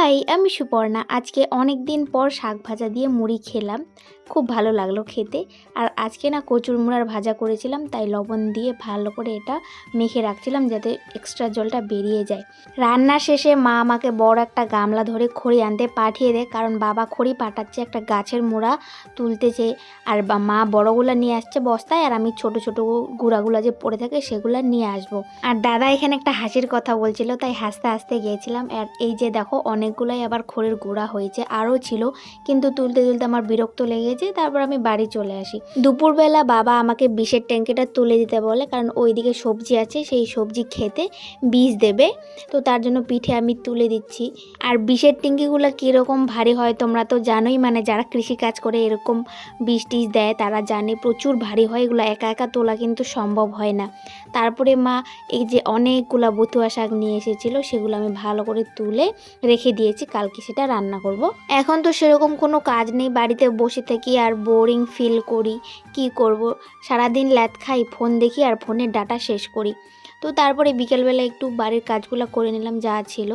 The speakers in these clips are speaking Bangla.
হাই, আমি সুপর্ণা। আজকে অনেক দিন পর শাক ভাজা দিয়ে মুড়ি খেলাম, খুব ভালো লাগলো খেতে। আর আজকে না কচুর মুড়ার ভাজা করেছিলাম, তাই লবণ দিয়ে ভালো করে এটা মেখে রাখছিলাম যাতে এক্সট্রা জলটা বেরিয়ে যায়। রান্না শেষে মা আমাকে বড় একটা গামলা ধরে খড়ি আনতে পাঠিয়ে দেয়, কারণ বাবা খড়ি পাঠাচ্ছে একটা গাছের মুড়া তুলতেছে। আর মা বড়গুলো নিয়ে আসছে বস্তায়, আর আমি ছোট ছোট গুঁড়াগুলো যে পড়ে থাকে সেগুলো নিয়ে আসবো। আর দাদা এখানে একটা হাসির কথা বলছিল, তাই হাসতে হাসতে গিয়েছিলাম। আর এই যে দেখো অনেকগুলাই আবার খড়ির গুঁড়া হয়েছে, আরও ছিল, কিন্তু তুলতে তুলতে আমার বিরক্ত লেগেছে, তারপর আমি বাড়ি চলে আসি। দুপুরবেলা বাবা আমাকে বিষের ট্যাঙ্কিটা তুলে দিতে বলে, কারণ ওইদিকে সবজি আছে, সেই সবজি খেতে বিষ দেবে, তো তার জন্য পিঠে আমি তুলে দিচ্ছি। আর বিষের ট্যাঙ্কিগুলো কীরকম ভারী হয় তোমরা তো জানোই, মানে যারা কৃষিকাজ করে এরকম বিষ টিষ দেয় তারা জানে প্রচুর ভারী হয়, এগুলো একা একা তোলা কিন্তু সম্ভব হয় না। তারপরে মা এই যে অনেকগুলা বতুয়া শাক নিয়ে এসেছিলো, সেগুলো আমি ভালো করে তুলে রেখে দিয়েছি, কালকে সেটা রান্না করব। এখন তো সেরকম কোনো কাজ নেই, বাড়িতে বসে থাকি আর বোরিং ফিল করি, কি করব, সারাদিন ল্যাদ খাই, ফোন দেখি আর ফোনের ডাটা শেষ করি। তো তারপরে বিকেলবেলা একটু বাড়ির কাজগুলো করে নিলাম যা ছিল।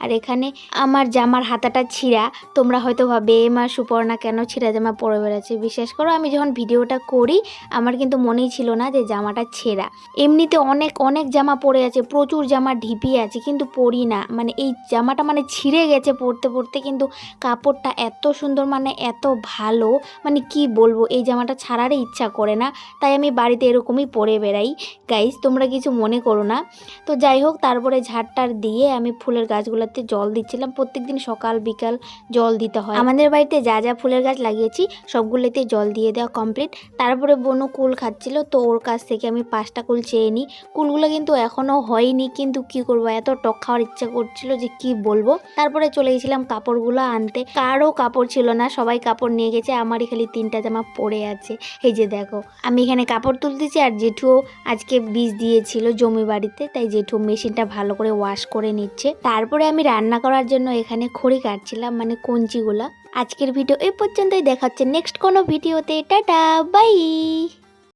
আর এখানে আমার জামার হাতাটা ছিঁড়া, তোমরা হয়তো ভাবে মা সুপর্ণা কেন ছিঁড়া জামা পরে বেড়াচ্ছে। বিশ্বাস করো, আমি যখন ভিডিওটা করি আমার কিন্তু মনেই ছিল না যে জামাটা ছেঁড়া। এমনিতে অনেক অনেক জামা পরে আছে, প্রচুর জামা ঢিপি আছে, কিন্তু পরি না। মানে এই জামাটা মানে ছিঁড়ে গেছে পরতে পরতে, কিন্তু কাপড়টা এত সুন্দর, মানে এত ভালো, মানে কি বলবো, এই জামাটা ছাড়ারই ইচ্ছা করে না, তাই আমি বাড়িতে এরকমই পরে বেড়াই। গাইস তোমরা কিছু মনে করো না। তো যাই হোক, তারপরে ঝাড়টার দিয়ে আমি ফুলের গাছগুলোতে জল দিচ্ছিলাম। প্রত্যেকদিন সকাল বিকাল জল দিতে হয়। আমাদের বাড়িতে যা যা ফুলের গাছ লাগিয়েছি সবগুলোতে জল দিয়ে দেওয়া কমপ্লিট। তারপরে বনু কুল খাচ্ছিল, তো ওর কাছ থেকে আমি 5টা কুল চেয়ে নিই। কুলগুলো কিন্তু এখনও হয়নি, কিন্তু কি করবো, এত টক খাওয়ার ইচ্ছা করছিল যে কি বলবো। তারপরে চলে গেছিলাম কাপড়গুলো আনতে, কারও কাপড় ছিল না, সবাই কাপড় নিয়ে গেছে, আমারই খালি 3টা জামা পড়ে আছে। এই যে দেখো আমি এখানে কাপড় তুলতেছি, আর জেঠুও আজকে বীজ দিয়েছিল জমি বাড়িতে, তাই জেঠু মেশিনটা ভালো করে ওয়াশ করে নিচ্ছে। তারপরে আমি রান্না করার জন্য এখানে খড়ি কাটছিলাম, মানে কঞ্চিগুলা। আজকের ভিডিও এই পর্যন্তই, দেখাচ্ছে নেক্সট কোনো ভিডিওতে। Tata bye.